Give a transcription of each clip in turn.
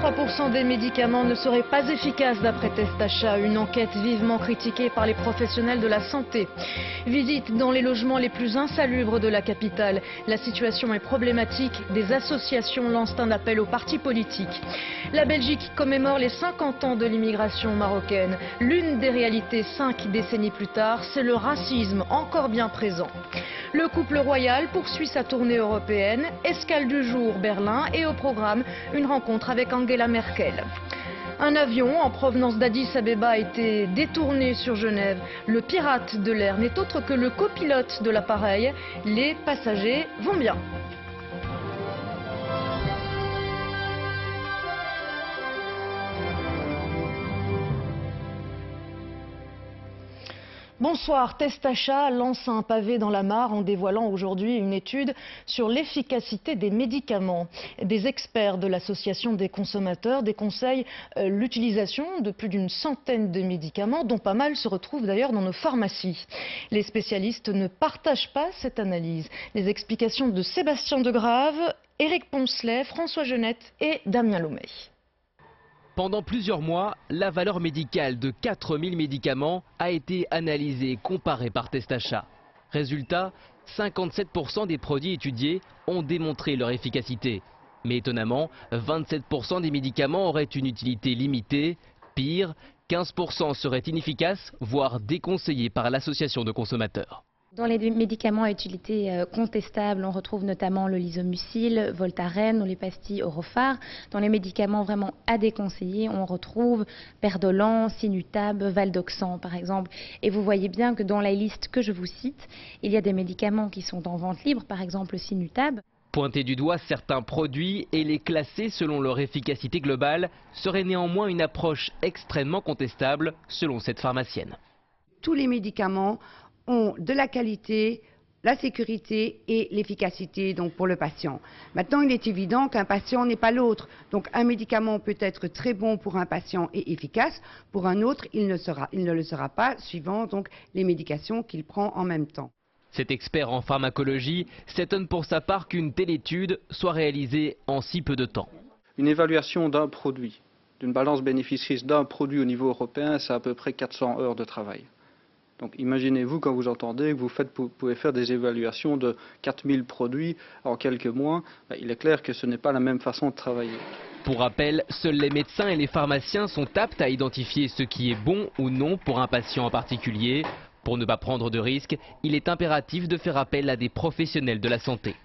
83% des médicaments ne seraient pas efficaces d'après Testachat, une enquête vivement critiquée par les professionnels de la santé. Visite dans les logements les plus insalubres de la capitale. La situation est problématique. Des associations lancent un appel aux partis politiques. La Belgique commémore les 50 ans de l'immigration marocaine. L'une des réalités 5 décennies plus tard, c'est le racisme encore bien présent. Le couple royal poursuit sa tournée européenne. Escale du jour Berlin et au programme une rencontre avec Angela Merkel. Un avion en provenance d'Addis Abeba a été détourné sur Genève. Le pirate de l'air n'est autre que le copilote de l'appareil. Les passagers vont bien. Bonsoir, Testachat lance un pavé dans la mare en dévoilant aujourd'hui une étude sur l'efficacité des médicaments. Des experts de l'association des consommateurs déconseillent l'utilisation de plus d'une centaine de médicaments, dont pas mal se retrouvent d'ailleurs dans nos pharmacies. Les spécialistes ne partagent pas cette analyse. Les explications de Sébastien Degrave, Éric Poncelet, François Genette et Damien Loumet. Pendant plusieurs mois, la valeur médicale de 4000 médicaments a été analysée et comparée par Testachat. Résultat, 57% des produits étudiés ont démontré leur efficacité. Mais étonnamment, 27% des médicaments auraient une utilité limitée. Pire, 15% seraient inefficaces, voire déconseillés par l'association de consommateurs. Dans les médicaments à utilité contestable, on retrouve notamment le Lysomucil, Voltaren ou les pastilles Orophar. Dans les médicaments vraiment à déconseiller, on retrouve Perdolan, Sinutab, Valdoxan par exemple. Et vous voyez bien que dans la liste que je vous cite, il y a des médicaments qui sont en vente libre, par exemple le Sinutab. Pointer du doigt certains produits et les classer selon leur efficacité globale serait néanmoins une approche extrêmement contestable selon cette pharmacienne. Tous les médicaments ont de la qualité, la sécurité et l'efficacité donc pour le patient. Maintenant, il est évident qu'un patient n'est pas l'autre. Donc un médicament peut être très bon pour un patient et efficace, pour un autre il ne le sera pas, suivant donc les médications qu'il prend en même temps. Cet expert en pharmacologie s'étonne pour sa part qu'une telle étude soit réalisée en si peu de temps. Une évaluation d'un produit, d'une balance bénéfice-risque d'un produit au niveau européen, c'est à peu près 400 heures de travail. Donc imaginez-vous quand vous entendez que vous pouvez faire des évaluations de 4000 produits en quelques mois, il est clair que ce n'est pas la même façon de travailler. Pour rappel, seuls les médecins et les pharmaciens sont aptes à identifier ce qui est bon ou non pour un patient en particulier. Pour ne pas prendre de risques, il est impératif de faire appel à des professionnels de la santé.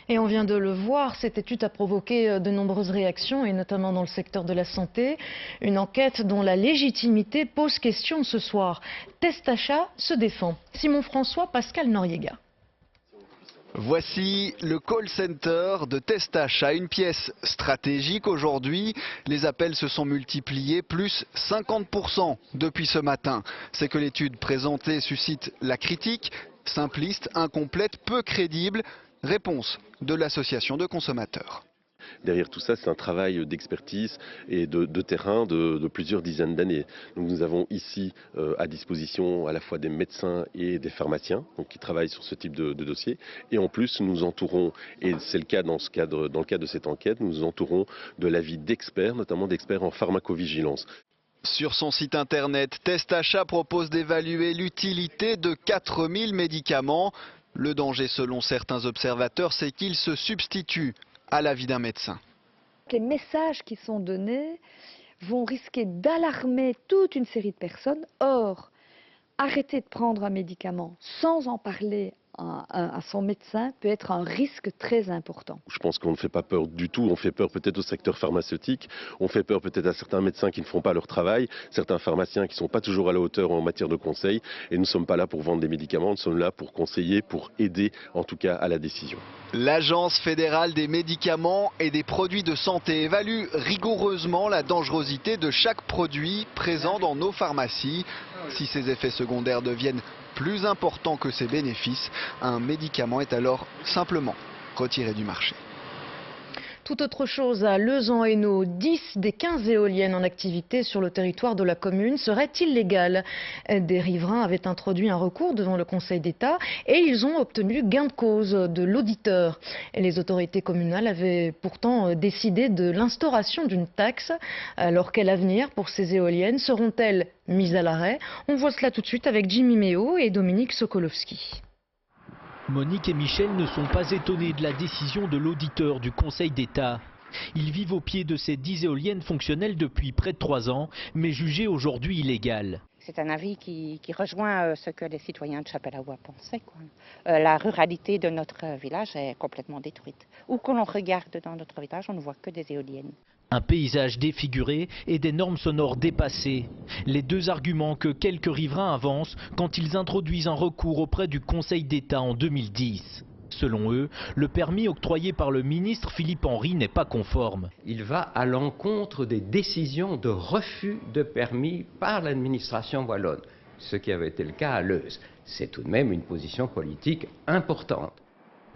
Et on vient de le voir, cette étude a provoqué de nombreuses réactions, et notamment dans le secteur de la santé. Une enquête dont la légitimité pose question ce soir. Testachat se défend. Simon François, Pascal Noriega. Voici le call center de Testachat, une pièce stratégique aujourd'hui. Les appels se sont multipliés, plus 50% depuis ce matin. C'est que l'étude présentée suscite la critique, simpliste, incomplète, peu crédible. Réponse de l'association de consommateurs. Derrière tout ça, c'est un travail d'expertise et de terrain de plusieurs dizaines d'années. Donc nous avons ici à disposition à la fois des médecins et des pharmaciens donc, qui travaillent sur ce type de dossier. Et en plus, nous entourons, et c'est le cas dans le cadre de cette enquête, nous entourons de l'avis d'experts, notamment d'experts en pharmacovigilance. Sur son site internet, Testachat propose d'évaluer l'utilité de 4000 médicaments. Le danger, selon certains observateurs, c'est qu'ils se substituent à l'avis d'un médecin. Les messages qui sont donnés vont risquer d'alarmer toute une série de personnes. Or, arrêter de prendre un médicament sans en parler à son médecin peut être un risque très important. Je pense qu'on ne fait pas peur du tout, on fait peur peut-être au secteur pharmaceutique, on fait peur peut-être à certains médecins qui ne font pas leur travail, certains pharmaciens qui ne sont pas toujours à la hauteur en matière de conseil, et nous ne sommes pas là pour vendre des médicaments, nous sommes là pour conseiller, pour aider en tout cas à la décision. L'Agence fédérale des médicaments et des produits de santé évalue rigoureusement la dangerosité de chaque produit présent dans nos pharmacies. Si ces effets secondaires deviennent plus importants que ses bénéfices, un médicament est alors simplement retiré du marché. Tout autre chose à Lezan-Hainaut, 10 des 15 éoliennes en activité sur le territoire de la commune seraient illégales. Des riverains avaient introduit un recours devant le Conseil d'État et ils ont obtenu gain de cause de l'auditeur. Les autorités communales avaient pourtant décidé de l'instauration d'une taxe. Alors quel avenir pour ces éoliennes? Seront-elles mises à l'arrêt? On voit cela tout de suite avec Jimmy Méo et Dominique Sokolowski. Monique et Michel ne sont pas étonnés de la décision de l'auditeur du Conseil d'État. Ils vivent au pied de ces 10 éoliennes fonctionnelles depuis près de 3 ans, mais jugées aujourd'hui illégales. C'est un avis qui rejoint ce que les citoyens de Chapelaoua pensaient, quoi. La ruralité de notre village est complètement détruite. Où que l'on regarde dans notre village, on ne voit que des éoliennes. Un paysage défiguré et des normes sonores dépassées. Les deux arguments que quelques riverains avancent quand ils introduisent un recours auprès du Conseil d'État en 2010. Selon eux, le permis octroyé par le ministre Philippe Henry n'est pas conforme. Il va à l'encontre des décisions de refus de permis par l'administration wallonne, ce qui avait été le cas à Leuze. C'est tout de même une position politique importante.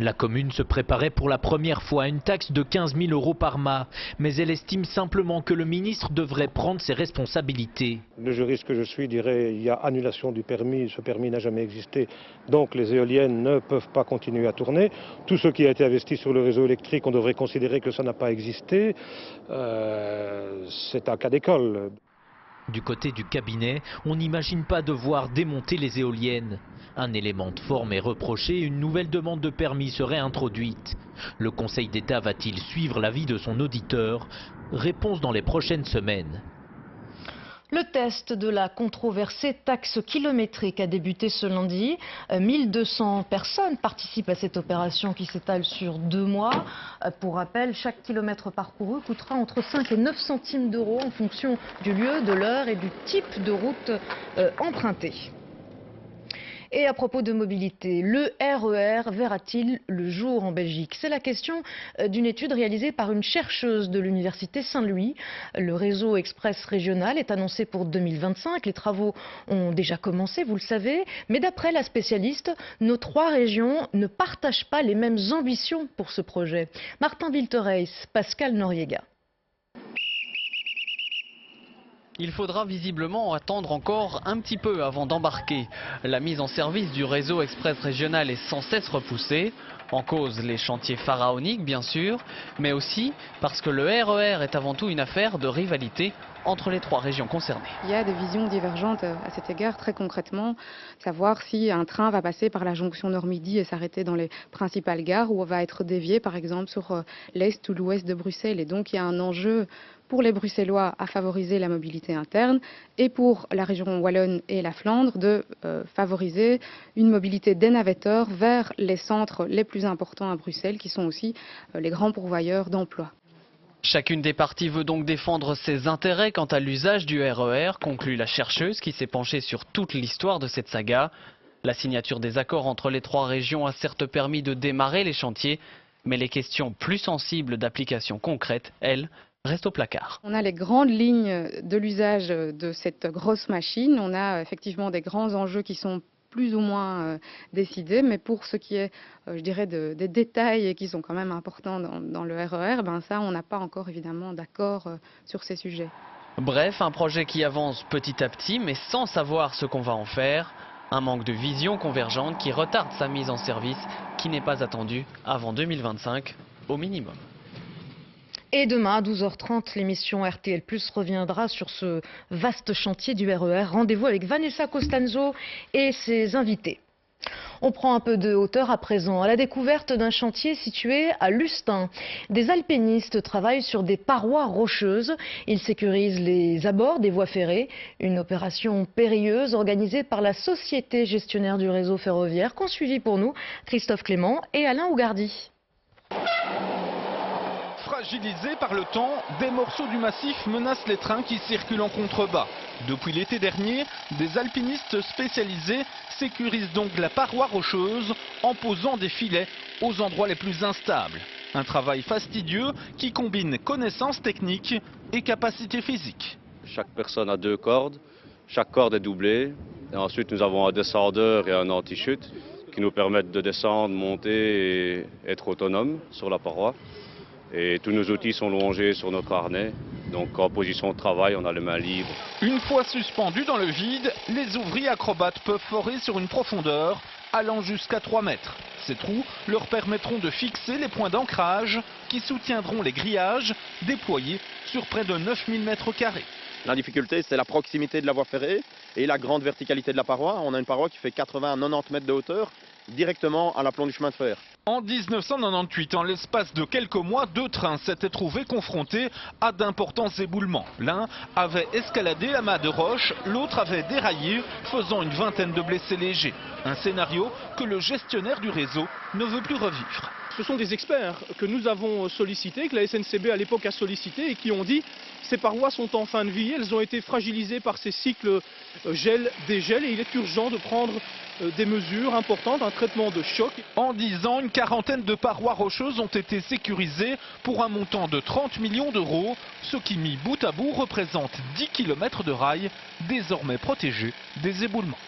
La commune se préparait pour la première fois à une taxe de 15 000 € par mât, mais elle estime simplement que le ministre devrait prendre ses responsabilités. Le juriste que je suis dirait qu'il y a annulation du permis, ce permis n'a jamais existé, donc les éoliennes ne peuvent pas continuer à tourner. Tout ce qui a été investi sur le réseau électrique, on devrait considérer que ça n'a pas existé. C'est un cas d'école. Du côté du cabinet, on n'imagine pas devoir démonter les éoliennes. Un élément de forme est reproché et une nouvelle demande de permis serait introduite. Le Conseil d'État va-t-il suivre l'avis de son auditeur? Réponse dans les prochaines semaines. Le test de la controversée taxe kilométrique a débuté ce lundi. 1200 personnes participent à cette opération qui s'étale sur 2 mois. Pour rappel, chaque kilomètre parcouru coûtera entre 5 et 9 centimes d'euros en fonction du lieu, de l'heure et du type de route empruntée. Et à propos de mobilité, le RER verra-t-il le jour en Belgique? C'est la question d'une étude réalisée par une chercheuse de l'université Saint-Louis. Le réseau express régional est annoncé pour 2025. Les travaux ont déjà commencé, vous le savez. Mais d'après la spécialiste, nos 3 régions ne partagent pas les mêmes ambitions pour ce projet. Martin Wiltereis, Pascal Noriega. Il faudra visiblement attendre encore un petit peu avant d'embarquer. La mise en service du réseau express régional est sans cesse repoussée. En cause les chantiers pharaoniques bien sûr, mais aussi parce que le RER est avant tout une affaire de rivalité entre les 3 régions concernées. Il y a des visions divergentes à cet égard, très concrètement, savoir si un train va passer par la jonction Nord-Midi et s'arrêter dans les principales gares ou va être dévié par exemple sur l'est ou l'ouest de Bruxelles. Et donc il y a un enjeu pour les Bruxellois à favoriser la mobilité interne et pour la région wallonne et la Flandre de favoriser une mobilité des navetteurs vers les centres les plus importants à Bruxelles qui sont aussi les grands pourvoyeurs d'emplois. Chacune des parties veut donc défendre ses intérêts quant à l'usage du RER, conclut la chercheuse qui s'est penchée sur toute l'histoire de cette saga. La signature des accords entre les 3 régions a certes permis de démarrer les chantiers, mais les questions plus sensibles d'application concrète, elles, restent au placard. On a les grandes lignes de l'usage de cette grosse machine. On a effectivement des grands enjeux qui sont plus ou moins décidés, mais pour ce qui est, je dirais, des détails et qui sont quand même importants dans le RER, ben ça, on n'a pas encore évidemment d'accord sur ces sujets. Bref, un projet qui avance petit à petit, mais sans savoir ce qu'on va en faire. Un manque de vision convergente qui retarde sa mise en service, qui n'est pas attendue avant 2025 au minimum. Et demain à 12h30, l'émission RTL Plus reviendra sur ce vaste chantier du RER. Rendez-vous avec Vanessa Costanzo et ses invités. On prend un peu de hauteur à présent à la découverte d'un chantier situé à Lustin. Des alpinistes travaillent sur des parois rocheuses. Ils sécurisent les abords des voies ferrées. Une opération périlleuse organisée par la société gestionnaire du réseau ferroviaire qu'ont suivi pour nous Christophe Clément et Alain Ougardi. Fragilisés par le temps, des morceaux du massif menacent les trains qui circulent en contrebas. Depuis l'été dernier, des alpinistes spécialisés sécurisent donc la paroi rocheuse en posant des filets aux endroits les plus instables. Un travail fastidieux qui combine connaissances techniques et capacité physique. Chaque personne a 2 cordes, chaque corde est doublée. Et ensuite nous avons un descendeur et un anti-chute qui nous permettent de descendre, monter et être autonomes sur la paroi. Et tous nos outils sont rangés sur nos carnets. Donc en position de travail, on a les mains libres. Une fois suspendus dans le vide, les ouvriers acrobates peuvent forer sur une profondeur allant jusqu'à 3 mètres. Ces trous leur permettront de fixer les points d'ancrage qui soutiendront les grillages déployés sur près de 9000 mètres carrés. La difficulté, c'est la proximité de la voie ferrée et la grande verticalité de la paroi. On a une paroi qui fait 80 à 90 mètres de hauteur, directement à l'aplomb du chemin de fer. En 1998, en l'espace de quelques mois, 2 trains s'étaient trouvés confrontés à d'importants éboulements. L'un avait escaladé la mât de roche, l'autre avait déraillé, faisant une vingtaine de blessés légers. Un scénario que le gestionnaire du réseau ne veut plus revivre. Ce sont des experts que nous avons sollicités, que la SNCB à l'époque a sollicité et qui ont dit ces parois sont en fin de vie, elles ont été fragilisées par ces cycles gel-dégel et il est urgent de prendre des mesures importantes, un traitement de choc. En 10 ans, une quarantaine de parois rocheuses ont été sécurisées pour un montant de 30 millions d'euros, ce qui mis bout à bout représente 10 km de rails désormais protégés des éboulements.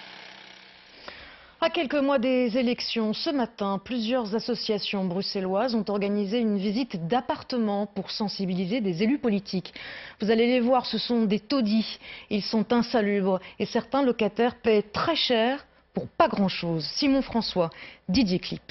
À quelques mois des élections, ce matin, plusieurs associations bruxelloises ont organisé une visite d'appartements pour sensibiliser des élus politiques. Vous allez les voir, ce sont des taudis. Ils sont insalubres et certains locataires paient très cher pour pas grand-chose. Simon François, Didier Clip.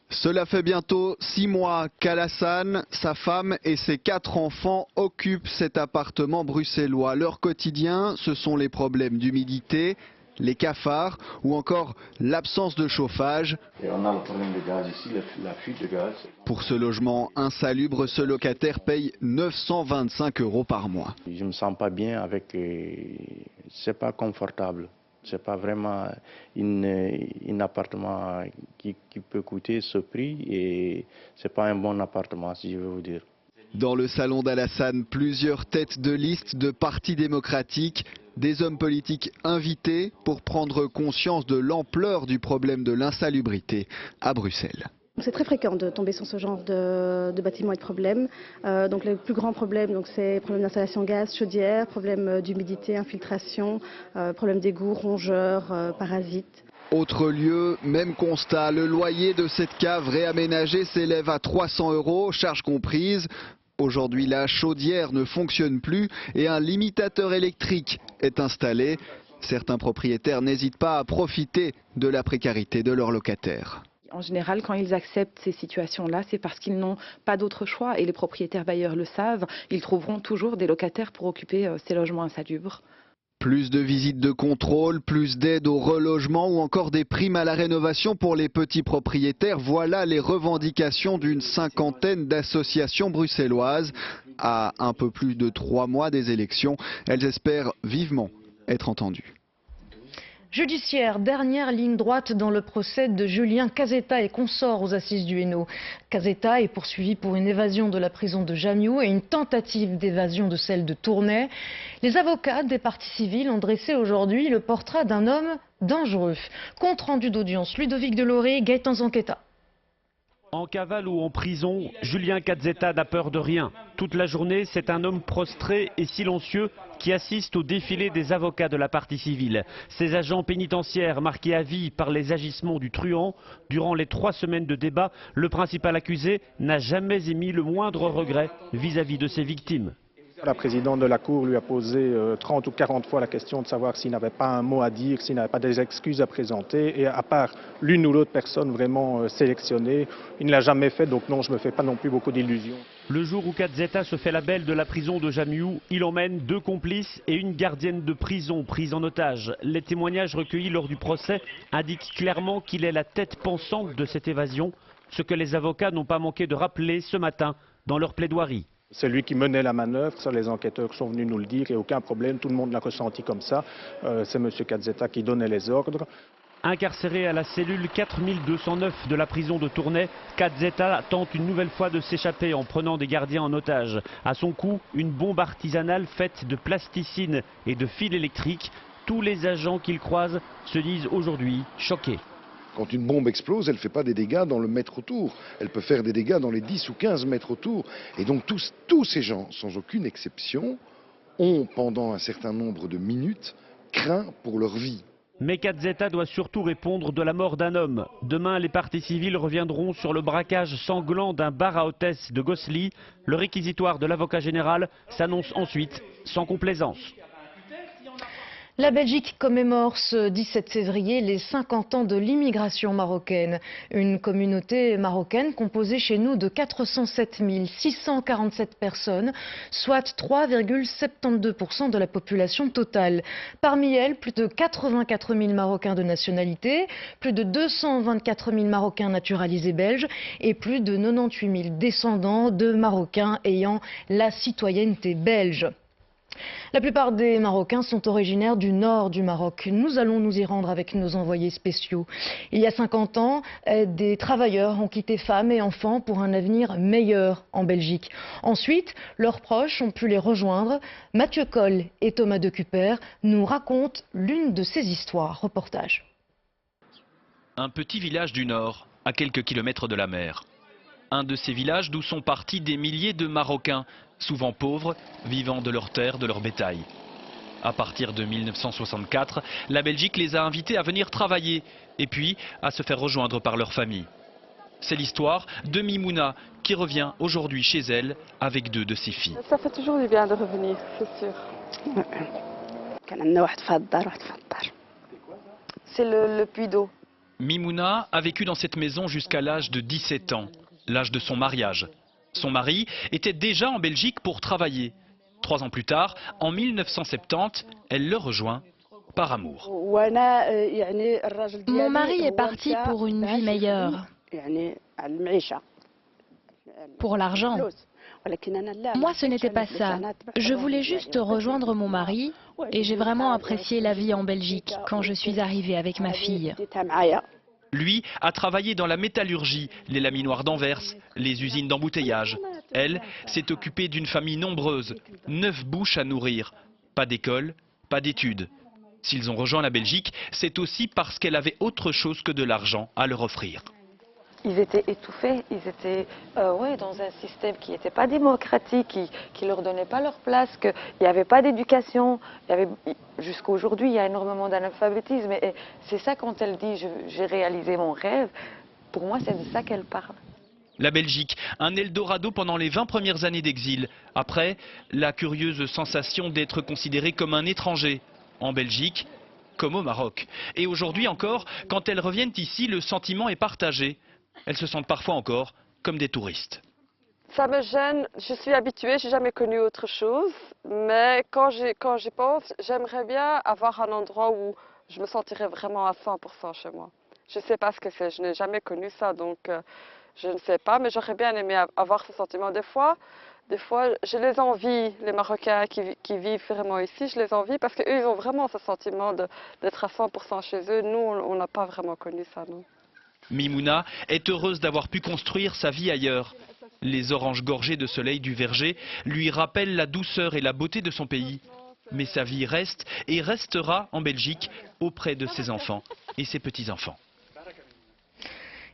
Cela fait bientôt 6 mois qu'Alassane, sa femme et ses 4 enfants occupent cet appartement bruxellois. Leur quotidien, ce sont les problèmes d'humidité, les cafards ou encore l'absence de chauffage. Et on a le problème de gaz ici, la fuite de gaz. Pour ce logement insalubre, ce locataire paye 925 € par mois. Je ne me sens pas bien avec... C'est pas confortable. C'est pas vraiment un appartement qui peut coûter ce prix et c'est pas un bon appartement, si je veux vous dire. Dans le salon d'Alassane, plusieurs têtes de liste de partis démocratiques, des hommes politiques invités pour prendre conscience de l'ampleur du problème de l'insalubrité à Bruxelles. C'est très fréquent de tomber sur ce genre de bâtiments et de problèmes. Donc les plus grands problèmes, c'est problème d'installation gaz, chaudière, problème d'humidité, infiltration, problème d'égout, rongeurs, parasites. Autre lieu, même constat, le loyer de cette cave réaménagée s'élève à 300 €, charges comprises. Aujourd'hui, la chaudière ne fonctionne plus et un limitateur électrique est installé. Certains propriétaires n'hésitent pas à profiter de la précarité de leurs locataires. En général, quand ils acceptent ces situations-là, c'est parce qu'ils n'ont pas d'autre choix. Et les propriétaires bailleurs le savent, ils trouveront toujours des locataires pour occuper ces logements insalubres. Plus de visites de contrôle, plus d'aide au relogement ou encore des primes à la rénovation pour les petits propriétaires. Voilà les revendications d'une cinquantaine d'associations bruxelloises. À un peu plus de 3 mois des élections, elles espèrent vivement être entendues. Judiciaire, dernière ligne droite dans le procès de Julien Cazetta et consorts aux assises du Hainaut. Cazetta est poursuivi pour une évasion de la prison de Jamiou et une tentative d'évasion de celle de Tournai. Les avocats des parties civiles ont dressé aujourd'hui le portrait d'un homme dangereux. Compte rendu d'audience, Ludovic Deloré, Gaëtan Zanqueta. En cavale ou en prison, Julien Cazetta n'a peur de rien. Toute la journée, c'est un homme prostré et silencieux qui assiste au défilé des avocats de la partie civile. Ces agents pénitentiaires marqués à vie par les agissements du truand, durant les 3 semaines de débat, le principal accusé n'a jamais émis le moindre regret vis-à-vis de ses victimes. La présidente de la Cour lui a posé 30 ou 40 fois la question de savoir s'il n'avait pas un mot à dire, s'il n'avait pas des excuses à présenter. Et à part l'une ou l'autre personne vraiment sélectionnée, il ne l'a jamais fait. Donc non, je ne me fais pas non plus beaucoup d'illusions. Le jour où Cazetta se fait la belle de la prison de Jamiou, il emmène 2 complices et une gardienne de prison prise en otage. Les témoignages recueillis lors du procès indiquent clairement qu'il est la tête pensante de cette évasion, ce que les avocats n'ont pas manqué de rappeler ce matin dans leur plaidoirie. C'est lui qui menait la manœuvre, ça les enquêteurs sont venus nous le dire, et aucun problème, tout le monde l'a ressenti comme ça. C'est M. Cazetta qui donnait les ordres. Incarcéré à la cellule 4209 de la prison de Tournai, Cazetta tente une nouvelle fois de s'échapper en prenant des gardiens en otage. À son cou, une bombe artisanale faite de plasticine et de fils électriques. Tous les agents qu'il croise se disent aujourd'hui choqués. Quand une bombe explose, elle ne fait pas des dégâts dans le mètre autour. Elle peut faire des dégâts dans les 10 ou 15 mètres autour. Et donc tous ces gens, sans aucune exception, ont pendant un certain nombre de minutes craint pour leur vie. Mais Kadzeta doit surtout répondre de la mort d'un homme. Demain, les parties civiles reviendront sur le braquage sanglant d'un bar à hôtesse de Gosselies. Le réquisitoire de l'avocat général s'annonce ensuite sans complaisance. La Belgique commémore ce 17 février les 50 ans de l'immigration marocaine. Une communauté marocaine composée chez nous de 407 647 personnes, soit 3,72% de la population totale. Parmi elles, plus de 84 000 Marocains de nationalité, plus de 224 000 Marocains naturalisés belges et plus de 98 000 descendants de Marocains ayant la citoyenneté belge. La plupart des Marocains sont originaires du nord du Maroc. Nous allons nous y rendre avec nos envoyés spéciaux. Il y a 50 ans, des travailleurs ont quitté femmes et enfants pour un avenir meilleur en Belgique. Ensuite, leurs proches ont pu les rejoindre. Mathieu Coll et Thomas Decuper nous racontent l'une de ces histoires. Reportage. Un petit village du nord, à quelques kilomètres de la mer. Un de ces villages d'où sont partis des milliers de Marocains, souvent pauvres, vivant de leurs terres, de leur bétail. À partir de 1964, la Belgique les a invités à venir travailler et puis à se faire rejoindre par leur famille. C'est l'histoire de Mimouna qui revient aujourd'hui chez elle avec 2 de ses filles. Ça fait toujours du bien de revenir, c'est sûr. C'est le puits d'eau. Mimouna a vécu dans cette maison jusqu'à l'âge de 17 ans, l'âge de son mariage. Son mari était déjà en Belgique pour travailler. 3 ans plus tard, en 1970, elle le rejoint par amour. Mon mari est parti pour une vie meilleure, pour l'argent. Moi, ce n'était pas ça. Je voulais juste rejoindre mon mari et j'ai vraiment apprécié la vie en Belgique quand je suis arrivée avec ma fille. Lui a travaillé dans la métallurgie, les laminoirs d'Anvers, les usines d'embouteillage. Elle s'est occupée d'une famille nombreuse, 9 bouches à nourrir. Pas d'école, pas d'études. S'ils ont rejoint la Belgique, c'est aussi parce qu'elle avait autre chose que de l'argent à leur offrir. Ils étaient étouffés, ils étaient dans un système qui n'était pas démocratique, qui ne leur donnait pas leur place, qu'il n'y avait pas d'éducation. Jusqu'à aujourd'hui, il y a énormément d'analphabétisme. Et c'est ça quand elle dit « j'ai réalisé mon rêve », pour moi c'est de ça qu'elle parle. La Belgique, un Eldorado pendant les 20 premières années d'exil. Après, la curieuse sensation d'être considérée comme un étranger. En Belgique, comme au Maroc. Et aujourd'hui encore, quand elles reviennent ici, le sentiment est partagé. Elles se sentent parfois encore comme des touristes. Ça me gêne, je suis habituée, je n'ai jamais connu autre chose. Mais quand j'y pense, j'aimerais bien avoir un endroit où je me sentirais vraiment à 100% chez moi. Je ne sais pas ce que c'est, je n'ai jamais connu ça, donc je ne sais pas. Mais j'aurais bien aimé avoir ce sentiment. Des fois, je les envie, les Marocains qui vivent vraiment ici, je les envie parce qu'eux, ils ont vraiment ce sentiment d'être à 100% chez eux. Nous, on n'a pas vraiment connu ça, nous. Mimouna est heureuse d'avoir pu construire sa vie ailleurs. Les oranges gorgées de soleil du verger lui rappellent la douceur et la beauté de son pays. Mais sa vie reste et restera en Belgique auprès de ses enfants et ses petits-enfants.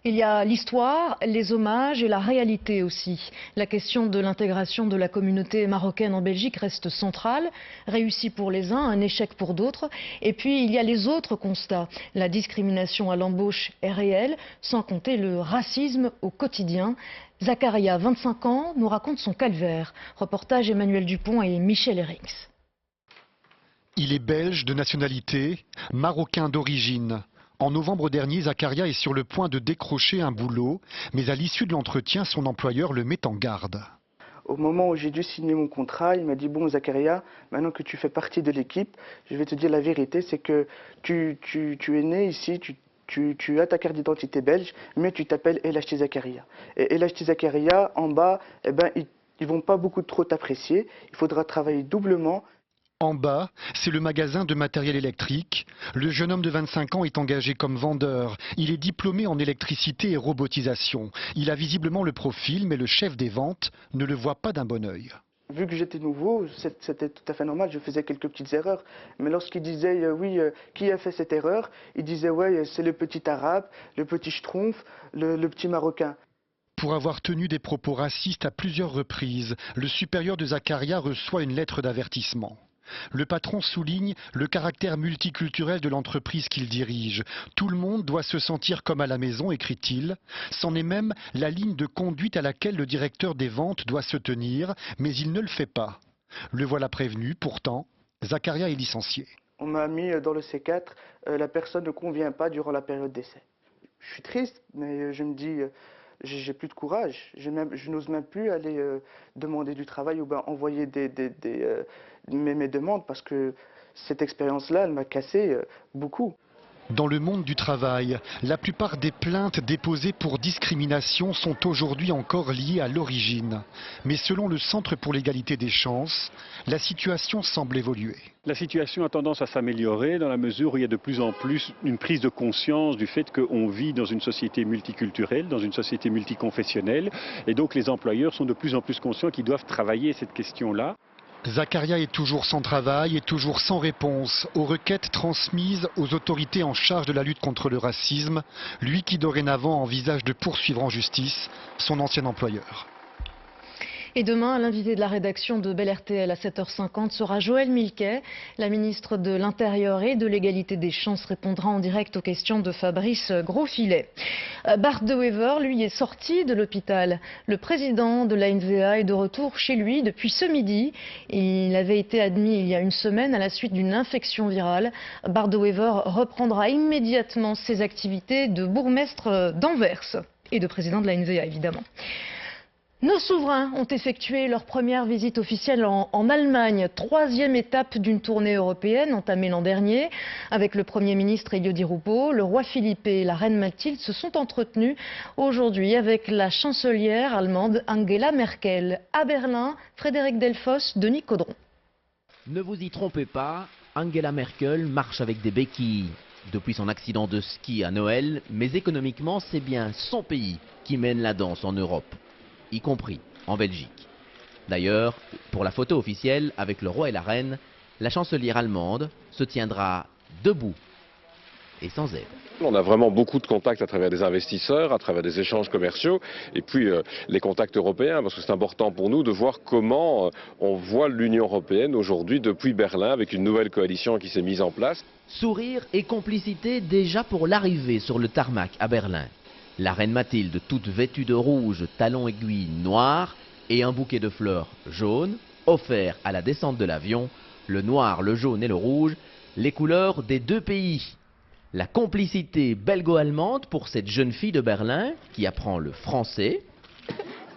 Il y a l'histoire, les hommages et la réalité aussi. La question de l'intégration de la communauté marocaine en Belgique reste centrale, réussie pour les uns, un échec pour d'autres. Et puis il y a les autres constats. La discrimination à l'embauche est réelle, sans compter le racisme au quotidien. Zakaria, 25 ans, nous raconte son calvaire. Reportage Emmanuel Dupont et Michel Herix. Il est belge de nationalité, marocain d'origine. En novembre dernier, Zakaria est sur le point de décrocher un boulot, mais à l'issue de l'entretien, son employeur le met en garde. Au moment où j'ai dû signer mon contrat, il m'a dit « Bon Zakaria, maintenant que tu fais partie de l'équipe, je vais te dire la vérité, c'est que tu es né ici, tu as ta carte d'identité belge, mais tu t'appelles El Hachti Zakaria. Et El Hachti Zakaria, en bas, ils vont pas beaucoup trop t'apprécier, il faudra travailler doublement. » En bas, c'est le magasin de matériel électrique. Le jeune homme de 25 ans est engagé comme vendeur. Il est diplômé en électricité et robotisation. Il a visiblement le profil, mais le chef des ventes ne le voit pas d'un bon œil. Vu que j'étais nouveau, c'était tout à fait normal, je faisais quelques petites erreurs. Mais lorsqu'il disait oui, qui a fait cette erreur, il disait ouais, c'est le petit arabe, le petit schtroumpf, le petit marocain. Pour avoir tenu des propos racistes à plusieurs reprises, le supérieur de Zakaria reçoit une lettre d'avertissement. Le patron souligne le caractère multiculturel de l'entreprise qu'il dirige. Tout le monde doit se sentir comme à la maison, écrit-il. C'en est même la ligne de conduite à laquelle le directeur des ventes doit se tenir, mais il ne le fait pas. Le voilà prévenu, pourtant, Zakaria est licencié. On m'a mis dans le C4, la personne ne convient pas durant la période d'essai. Je suis triste, mais je me dis, j'ai plus de courage. Je n'ose même plus aller demander du travail ou bien envoyer mes demandes parce que cette expérience-là, elle m'a cassé beaucoup. Dans le monde du travail, la plupart des plaintes déposées pour discrimination sont aujourd'hui encore liées à l'origine. Mais selon le Centre pour l'égalité des chances, la situation semble évoluer. La situation a tendance à s'améliorer dans la mesure où il y a de plus en plus une prise de conscience du fait qu'on vit dans une société multiculturelle, dans une société multiconfessionnelle. Et donc les employeurs sont de plus en plus conscients qu'ils doivent travailler cette question-là. Zakaria est toujours sans travail et toujours sans réponse aux requêtes transmises aux autorités en charge de la lutte contre le racisme, lui qui dorénavant envisage de poursuivre en justice son ancien employeur. Et demain, l'invité de la rédaction de Bel RTL à 7h50 sera Joëlle Milquet. La ministre de l'Intérieur et de l'Égalité des chances répondra en direct aux questions de Fabrice Grosfilet. Bart De Wever, lui, est sorti de l'hôpital. Le président de la NVA est de retour chez lui depuis ce midi. Il avait été admis il y a une semaine à la suite d'une infection virale. Bart De Wever reprendra immédiatement ses activités de bourgmestre d'Anvers et de président de la NVA, évidemment. Nos souverains ont effectué leur première visite officielle en Allemagne, troisième étape d'une tournée européenne entamée l'an dernier. Avec le Premier ministre Elio Di Rupo, le roi Philippe et la reine Mathilde se sont entretenus aujourd'hui avec la chancelière allemande Angela Merkel. À Berlin, Frédéric Delfosse, Denis Caudron. Ne vous y trompez pas, Angela Merkel marche avec des béquilles. Depuis son accident de ski à Noël, mais économiquement, c'est bien son pays qui mène la danse en Europe, y compris en Belgique. D'ailleurs, pour la photo officielle avec le roi et la reine, la chancelière allemande se tiendra debout et sans aide. On a vraiment beaucoup de contacts à travers des investisseurs, à travers des échanges commerciaux et puis les contacts européens, parce que c'est important pour nous de voir comment on voit l'Union européenne aujourd'hui depuis Berlin avec une nouvelle coalition qui s'est mise en place. Sourire et complicité déjà pour l'arrivée sur le tarmac à Berlin. La reine Mathilde, toute vêtue de rouge, talons aiguilles noirs et un bouquet de fleurs jaunes, offert à la descente de l'avion, le noir, le jaune et le rouge, les couleurs des deux pays. La complicité belgo-allemande pour cette jeune fille de Berlin qui apprend le français.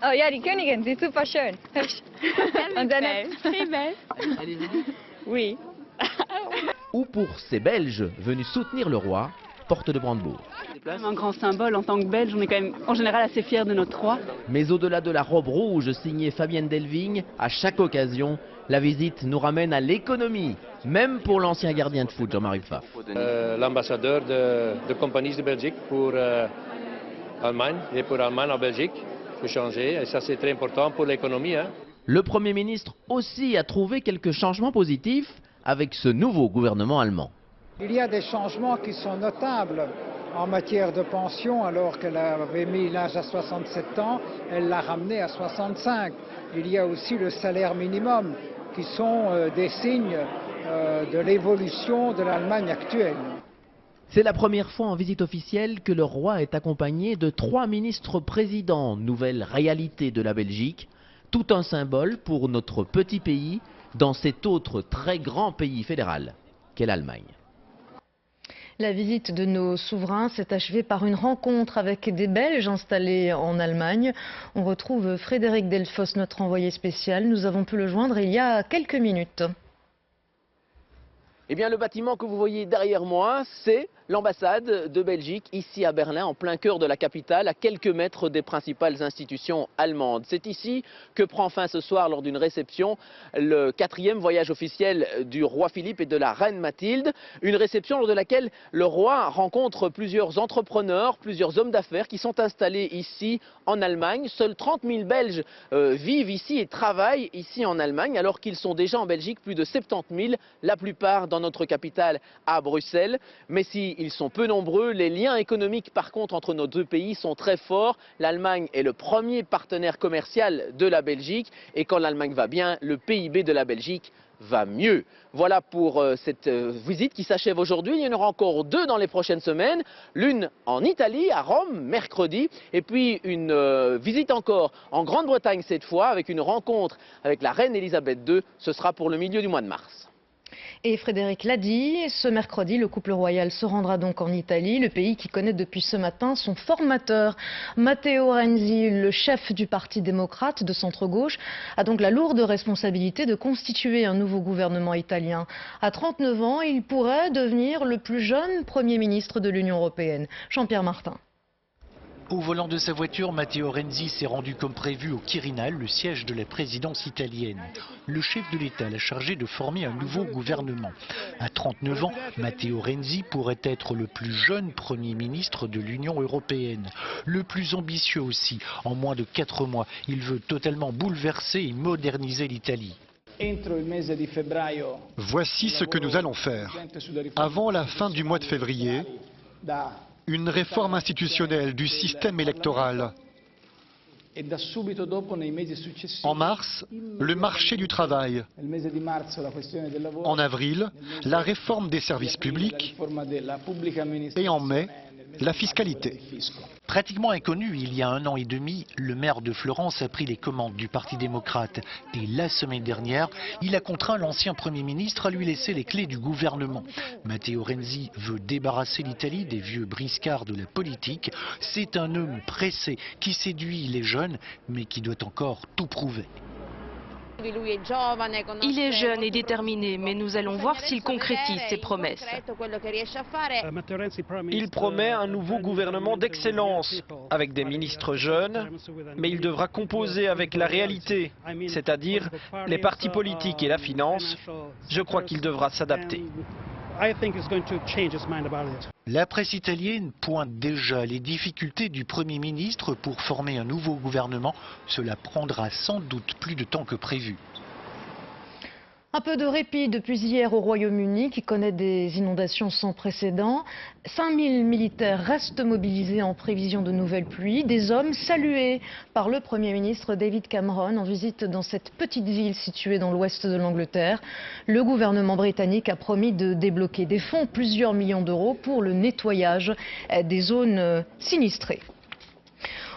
Oh ja, die Königin, sie ist super schön. Und dann très belle. Oui. Ou pour ces Belges venus soutenir le roi, porte de Brandebourg. C'est un grand symbole en tant que Belge, on est quand même en général assez fiers de notre roi. Mais au-delà de la robe rouge signée Fabienne Delvigne, à chaque occasion, la visite nous ramène à l'économie, même pour l'ancien gardien de foot Jean-Marie Pfaff. L'ambassadeur de compagnie de Belgique pour Allemagne et pour Allemagne en Belgique peut changer et ça c'est très important pour l'économie. Le Premier ministre aussi a trouvé quelques changements positifs avec ce nouveau gouvernement allemand. Il y a des changements qui sont notables en matière de pension. Alors qu'elle avait mis l'âge à 67 ans, elle l'a ramené à 65. Il y a aussi le salaire minimum qui sont des signes de l'évolution de l'Allemagne actuelle. C'est la première fois en visite officielle que le roi est accompagné de 3 ministres-présidents, nouvelle réalité de la Belgique, tout un symbole pour notre petit pays dans cet autre très grand pays fédéral qu'est l'Allemagne. La visite de nos souverains s'est achevée par une rencontre avec des Belges installés en Allemagne. On retrouve Frédéric Delfosse, notre envoyé spécial. Nous avons pu le joindre il y a quelques minutes. Eh bien, le bâtiment que vous voyez derrière moi, c'est l'ambassade de Belgique, ici à Berlin, en plein cœur de la capitale, à quelques mètres des principales institutions allemandes. C'est ici que prend fin ce soir, lors d'une réception, le 4e voyage officiel du roi Philippe et de la reine Mathilde. Une réception lors de laquelle le roi rencontre plusieurs entrepreneurs, plusieurs hommes d'affaires qui sont installés ici en Allemagne. Seuls 30 000 Belges vivent ici et travaillent ici en Allemagne, alors qu'ils sont déjà en Belgique plus de 70 000, la plupart dans notre capitale à Bruxelles. Mais s'ils sont peu nombreux, les liens économiques par contre entre nos deux pays sont très forts. L'Allemagne est le premier partenaire commercial de la Belgique et quand l'Allemagne va bien, le PIB de la Belgique va mieux. Voilà pour cette visite qui s'achève aujourd'hui. Il y en aura encore 2 dans les prochaines semaines. L'une en Italie, à Rome, mercredi. Et puis une visite encore en Grande-Bretagne cette fois, avec une rencontre avec la reine Elisabeth II. Ce sera pour le milieu du mois de mars. Et Frédéric l'a dit, ce mercredi, le couple royal se rendra donc en Italie, le pays qui connaît depuis ce matin son formateur. Matteo Renzi, le chef du Parti démocrate de centre-gauche, a donc la lourde responsabilité de constituer un nouveau gouvernement italien. À 39 ans, il pourrait devenir le plus jeune Premier ministre de l'Union européenne. Jean-Pierre Martin. Au volant de sa voiture, Matteo Renzi s'est rendu comme prévu au Quirinal, le siège de la présidence italienne. Le chef de l'État l'a chargé de former un nouveau gouvernement. À 39 ans, Matteo Renzi pourrait être le plus jeune Premier ministre de l'Union européenne. Le plus ambitieux aussi. En moins de 4 mois, il veut totalement bouleverser et moderniser l'Italie. Voici ce que nous allons faire. Avant la fin du mois de février, une réforme institutionnelle du système électoral. En mars, le marché du travail. En avril, la réforme des services publics. Et en mai, la fiscalité. Pratiquement inconnu il y a 1 an et demi, le maire de Florence a pris les commandes du Parti démocrate. Et la semaine dernière, il a contraint l'ancien Premier ministre à lui laisser les clés du gouvernement. Matteo Renzi veut débarrasser l'Italie des vieux briscards de la politique. C'est un homme pressé qui séduit les jeunes, mais qui doit encore tout prouver. Il est jeune et déterminé, mais nous allons voir s'il concrétise ses promesses. Il promet un nouveau gouvernement d'excellence, avec des ministres jeunes, mais il devra composer avec la réalité, c'est-à-dire les partis politiques et la finance. Je crois qu'il devra s'adapter. La presse italienne pointe déjà les difficultés du Premier ministre pour former un nouveau gouvernement. Cela prendra sans doute plus de temps que prévu. Un peu de répit depuis hier au Royaume-Uni qui connaît des inondations sans précédent. 5000 militaires restent mobilisés en prévision de nouvelles pluies. Des hommes salués par le Premier ministre David Cameron en visite dans cette petite ville située dans l'ouest de l'Angleterre. Le gouvernement britannique a promis de débloquer des fonds, plusieurs millions d'euros, pour le nettoyage des zones sinistrées.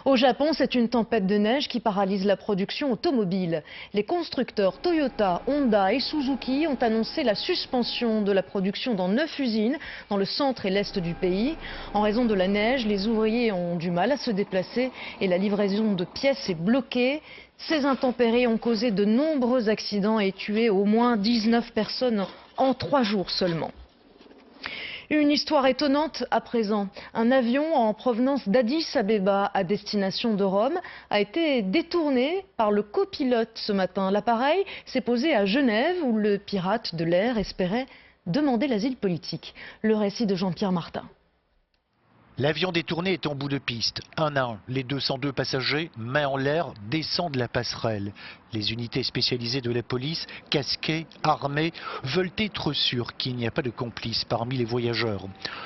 Au Japon, c'est une tempête de neige qui paralyse la production automobile. Les constructeurs Toyota, Honda et Suzuki ont annoncé la suspension de la production dans 9 usines dans le centre et l'est du pays. En raison de la neige, les ouvriers ont du mal à se déplacer et la livraison de pièces est bloquée. Ces intempéries ont causé de nombreux accidents et tué au moins 19 personnes en 3 jours seulement. Une histoire étonnante à présent. Un avion en provenance d'Addis Abeba à destination de Rome a été détourné par le copilote ce matin. L'appareil s'est posé à Genève où le pirate de l'air espérait demander l'asile politique. Le récit de Jean-Pierre Martin. L'avion détourné est en bout de piste. Un à un, les 202 passagers, main en l'air, descendent la passerelle. Les unités spécialisées de la police, casquées, armées, veulent être sûres qu'il n'y a pas de complices parmi les voyageurs.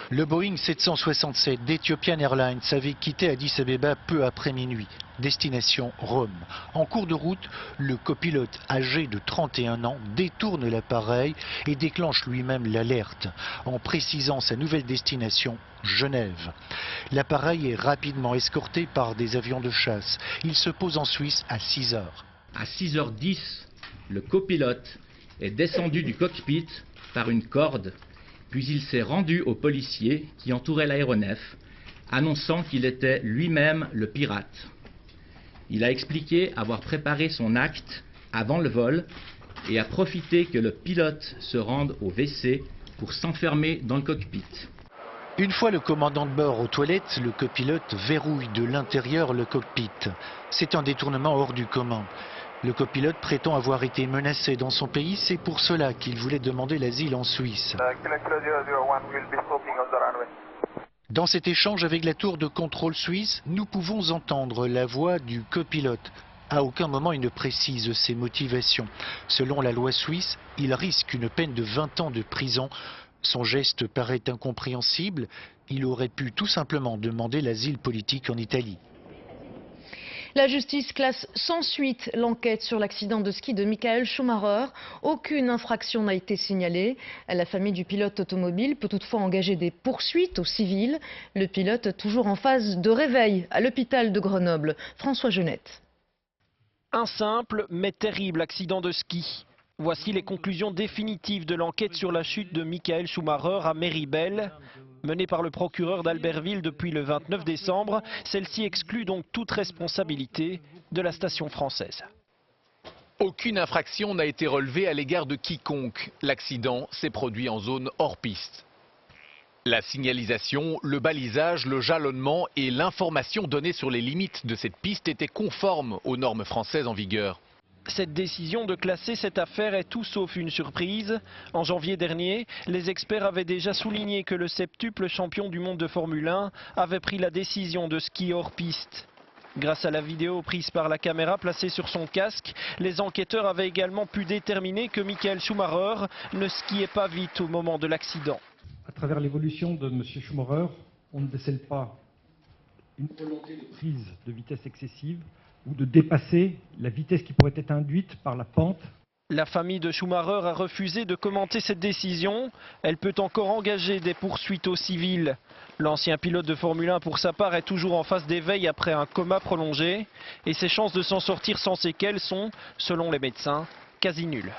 Le Boeing 767 d'Ethiopian Airlines avait quitté Addis Abeba peu après minuit. Destination Rome. En cours de route, le copilote âgé de 31 ans détourne l'appareil et déclenche lui-même l'alerte en précisant sa nouvelle destination, Genève. L'appareil est rapidement escorté par des avions de chasse. Il se pose en Suisse à 6 heures. À 6h10, le copilote est descendu du cockpit par une corde, puis il s'est rendu aux policiers qui entouraient l'aéronef, annonçant qu'il était lui-même le pirate. Il a expliqué avoir préparé son acte avant le vol et a profité que le pilote se rende au WC pour s'enfermer dans le cockpit. Une fois le commandant de bord aux toilettes, le copilote verrouille de l'intérieur le cockpit. C'est un détournement hors du commun. Le copilote prétend avoir été menacé dans son pays, c'est pour cela qu'il voulait demander l'asile en Suisse. Dans cet échange avec la tour de contrôle suisse, nous pouvons entendre la voix du copilote. À aucun moment il ne précise ses motivations. Selon la loi suisse, il risque une peine de 20 ans de prison. Son geste paraît incompréhensible. Il aurait pu tout simplement demander l'asile politique en Italie. La justice classe sans suite l'enquête sur l'accident de ski de Michael Schumacher. Aucune infraction n'a été signalée. La famille du pilote automobile peut toutefois engager des poursuites au civil. Le pilote toujours en phase de réveil à l'hôpital de Grenoble. François Genette. Un simple mais terrible accident de ski. Voici les conclusions définitives de l'enquête sur la chute de Michael Schumacher à Méribel. Menée par le procureur d'Albertville depuis le 29 décembre, celle-ci exclut donc toute responsabilité de la station française. Aucune infraction n'a été relevée à l'égard de quiconque. L'accident s'est produit en zone hors piste. La signalisation, le balisage, le jalonnement et l'information donnée sur les limites de cette piste étaient conformes aux normes françaises en vigueur. Cette décision de classer cette affaire est tout sauf une surprise. En janvier dernier, les experts avaient déjà souligné que le septuple champion du monde de Formule 1 avait pris la décision de skier hors piste. Grâce à la vidéo prise par la caméra placée sur son casque, les enquêteurs avaient également pu déterminer que Michael Schumacher ne skiait pas vite au moment de l'accident. À travers l'évolution de M. Schumacher, on ne décèle pas une volonté de prise de vitesse excessive ou de dépasser la vitesse qui pourrait être induite par la pente. La famille de Schumacher a refusé de commenter cette décision. Elle peut encore engager des poursuites au civil. L'ancien pilote de Formule 1 pour sa part est toujours en phase d'éveil après un coma prolongé. Et ses chances de s'en sortir sans séquelles sont, selon les médecins, quasi nulles.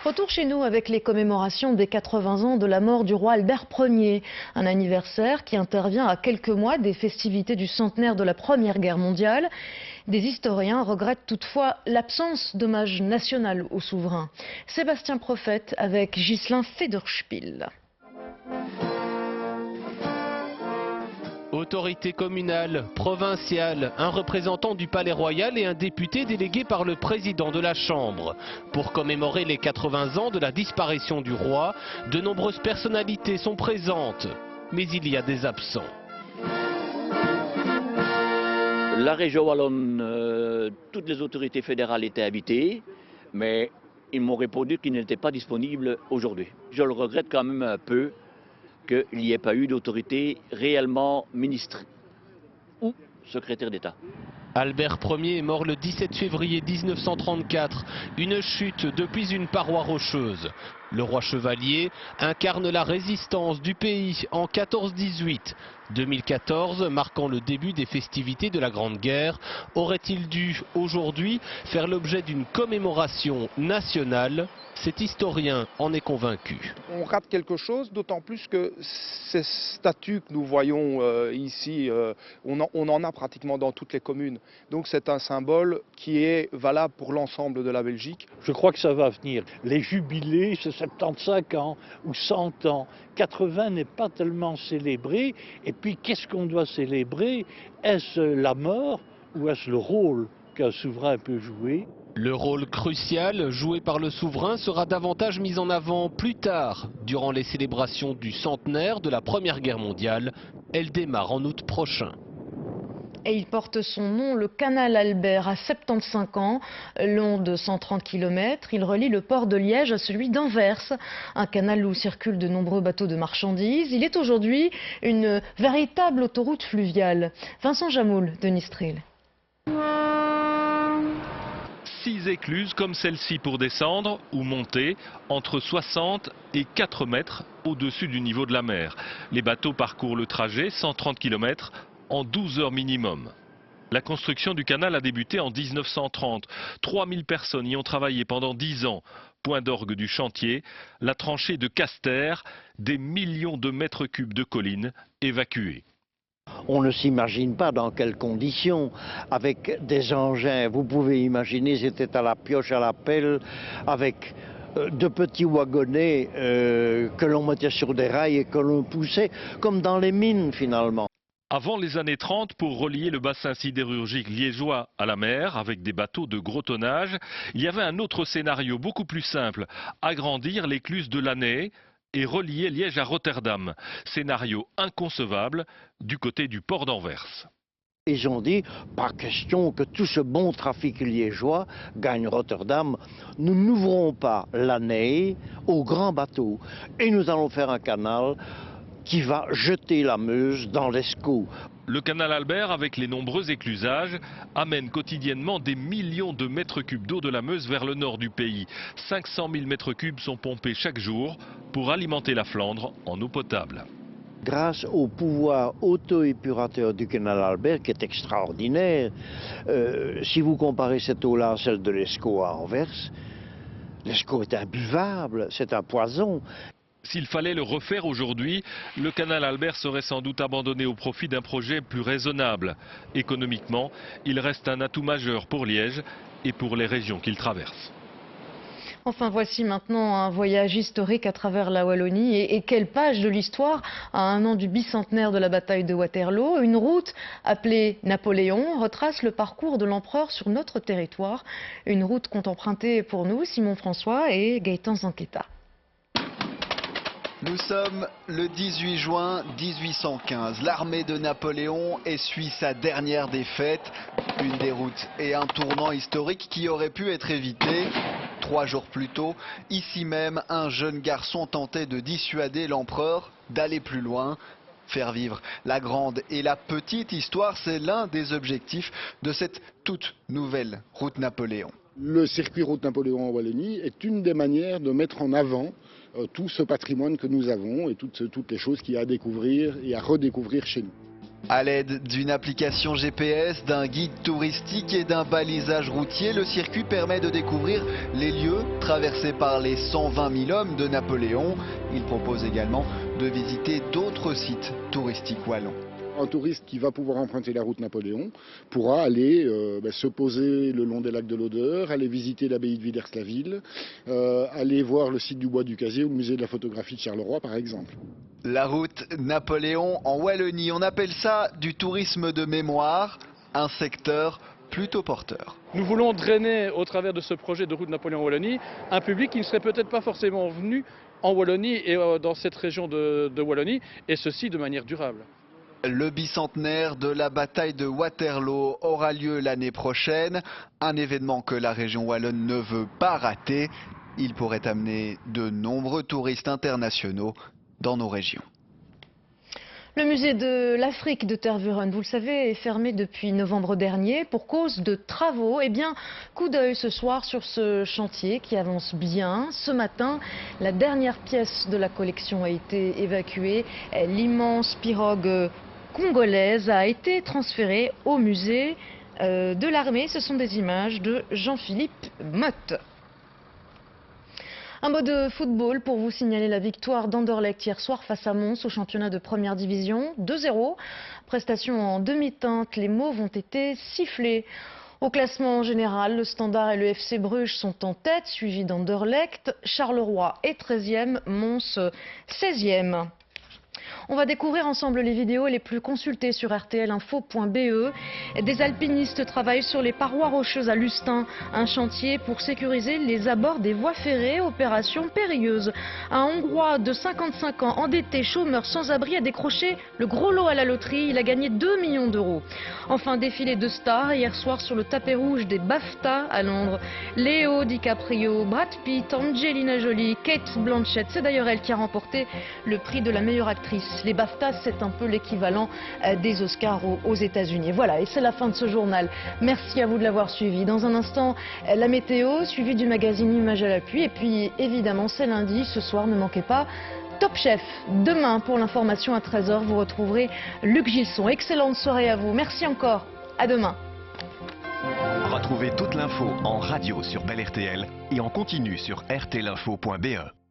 Retour chez nous avec les commémorations des 80 ans de la mort du roi Albert Ier. Un anniversaire qui intervient à quelques mois des festivités du centenaire de la Première Guerre mondiale. Des historiens regrettent toutefois l'absence d'hommage national au souverain. Sébastien Prophète avec Ghislain Federspiel. Autorités communales, provinciales, un représentant du Palais Royal et un député délégué par le président de la Chambre. Pour commémorer les 80 ans de la disparition du roi, de nombreuses personnalités sont présentes, mais il y a des absents. La région wallonne, toutes les autorités fédérales étaient invitées, mais ils m'ont répondu qu'ils n'étaient pas disponibles aujourd'hui. Je le regrette quand même un peu qu'il n'y ait pas eu d'autorité réellement ministre ou secrétaire d'État. Albert Ier est mort le 17 février 1934, une chute depuis une paroi rocheuse. Le roi chevalier incarne la résistance du pays en 14-18. 2014, marquant le début des festivités de la Grande Guerre, aurait-il dû aujourd'hui faire l'objet d'une commémoration nationale? Cet historien en est convaincu. On rate quelque chose, d'autant plus que ces statues que nous voyons ici, on en a pratiquement dans toutes les communes. Donc c'est un symbole qui est valable pour l'ensemble de la Belgique. Je crois que ça va venir. Les jubilés, c'est 75 ans ou 100 ans. 80 n'est pas tellement célébré. Et puis qu'est-ce qu'on doit célébrer? Est-ce la mort ou est-ce le rôle qu'un souverain peut jouer? Le rôle crucial joué par le souverain sera davantage mis en avant plus tard, durant les célébrations du centenaire de la Première Guerre mondiale. Elle démarre en août prochain. Et il porte son nom, le canal Albert, à 75 ans, long de 130 km. Il relie le port de Liège à celui d'Anvers, un canal où circulent de nombreux bateaux de marchandises. Il est aujourd'hui une véritable autoroute fluviale. Vincent Jamoul de Nistril. 6 écluses comme celle-ci pour descendre ou monter entre 60 et 4 mètres au-dessus du niveau de la mer. Les bateaux parcourent le trajet, 130 km, en 12 heures minimum. La construction du canal a débuté en 1930. 3000 personnes y ont travaillé pendant 10 ans. Point d'orgue du chantier, la tranchée de Caster, des millions de mètres cubes de collines évacuées. On ne s'imagine pas dans quelles conditions, avec des engins. Vous pouvez imaginer, c'était à la pioche, à la pelle, avec de petits wagonnets que l'on mettait sur des rails et que l'on poussait, comme dans les mines finalement. Avant les années 30, pour relier le bassin sidérurgique liégeois à la mer, avec des bateaux de gros tonnage, il y avait un autre scénario beaucoup plus simple, agrandir l'écluse de Lannay et relier Liège à Rotterdam. Scénario inconcevable du côté du port d'Anvers. Ils ont dit, pas question que tout ce bon trafic liégeois gagne Rotterdam. Nous n'ouvrons pas la Ney aux grands bateaux et nous allons faire un canal qui va jeter la Meuse dans l'Escaut. Le canal Albert, avec les nombreux éclusages, amène quotidiennement des millions de mètres cubes d'eau de la Meuse vers le nord du pays. 500 000 mètres cubes sont pompés chaque jour pour alimenter la Flandre en eau potable. Grâce au pouvoir auto-épurateur du canal Albert, qui est extraordinaire, si vous comparez cette eau-là à celle de l'Escaut à Anvers, l'Escaut est imbuvable, c'est un poison. S'il fallait le refaire aujourd'hui, le canal Albert serait sans doute abandonné au profit d'un projet plus raisonnable. Économiquement, il reste un atout majeur pour Liège et pour les régions qu'il traverse. Enfin, voici maintenant un voyage historique à travers la Wallonie. Et quelle page de l'histoire à 1 an du bicentenaire de la bataille de Waterloo. Une route appelée Napoléon retrace le parcours de l'empereur sur notre territoire. Une route qu'ont empruntée pour nous Simon François et Gaëtan Zanqueta. Nous sommes le 18 juin 1815. L'armée de Napoléon essuie sa dernière défaite. Une déroute et un tournant historique qui aurait pu être évité. 3 jours plus tôt, ici même, un jeune garçon tentait de dissuader l'empereur d'aller plus loin. Faire vivre la grande et la petite histoire, c'est l'un des objectifs de cette toute nouvelle route Napoléon. Le circuit route Napoléon en Wallonie est une des manières de mettre en avant tout ce patrimoine que nous avons et toutes les choses qu'il y a à découvrir et à redécouvrir chez nous. À l'aide d'une application GPS, d'un guide touristique et d'un balisage routier, le circuit permet de découvrir les lieux traversés par les 120 000 hommes de Napoléon. Il propose également de visiter d'autres sites touristiques wallons. Un touriste qui va pouvoir emprunter la route Napoléon pourra aller se poser le long des lacs de l'Odeur, aller visiter l'abbaye de Villers-la-Ville, aller voir le site du Bois du Casier ou le musée de la photographie de Charleroi par exemple. La route Napoléon en Wallonie, on appelle ça du tourisme de mémoire, un secteur plutôt porteur. Nous voulons drainer au travers de ce projet de route Napoléon en Wallonie un public qui ne serait peut-être pas forcément venu en Wallonie et dans cette région de Wallonie, et ceci de manière durable. Le bicentenaire de la bataille de Waterloo aura lieu l'année prochaine, un événement que la région wallonne ne veut pas rater. Il pourrait amener de nombreux touristes internationaux dans nos régions. Le musée de l'Afrique de Tervuren, vous le savez, est fermé depuis novembre dernier pour cause de travaux. Eh bien, coup d'œil ce soir sur ce chantier qui avance bien. Ce matin, la dernière pièce de la collection a été évacuée. L'immense pirogue congolaise a été transférée au musée de l'armée. Ce sont des images de Jean-Philippe Motte. Un mot de football pour vous signaler la victoire d'Anderlecht hier soir face à Mons au championnat de première division, 2-0. Prestation en demi-teinte, les Mauves ont été sifflés. Au classement général, le Standard et le FC Bruges sont en tête, suivis d'Anderlecht. Charleroi est 13e, Mons 16e. On va découvrir ensemble les vidéos les plus consultées sur rtlinfo.be. Des alpinistes travaillent sur les parois rocheuses à Lustin, un chantier pour sécuriser les abords des voies ferrées, opération périlleuse. Un Hongrois de 55 ans, endetté, chômeur, sans abri, a décroché le gros lot à la loterie. Il a gagné 2 millions d'euros. Enfin, défilé de stars hier soir sur le tapis rouge des BAFTA à Londres. Léo DiCaprio, Brad Pitt, Angelina Jolie, Kate Blanchett. C'est d'ailleurs elle qui a remporté le prix de la meilleure actrice. Les BAFTA, c'est un peu l'équivalent des Oscars aux États-Unis. Voilà, et c'est la fin de ce journal. Merci à vous de l'avoir suivi. Dans un instant, la météo, suivie du magazine Images à l'appui. Et puis, évidemment, c'est lundi. Ce soir, ne manquez pas Top Chef. Demain, pour l'information à 13h, vous retrouverez Luc Gilson. Excellente soirée à vous. Merci encore. À demain. Retrouvez toute l'info en radio sur Bel RTL et en continu sur rtlinfo.be.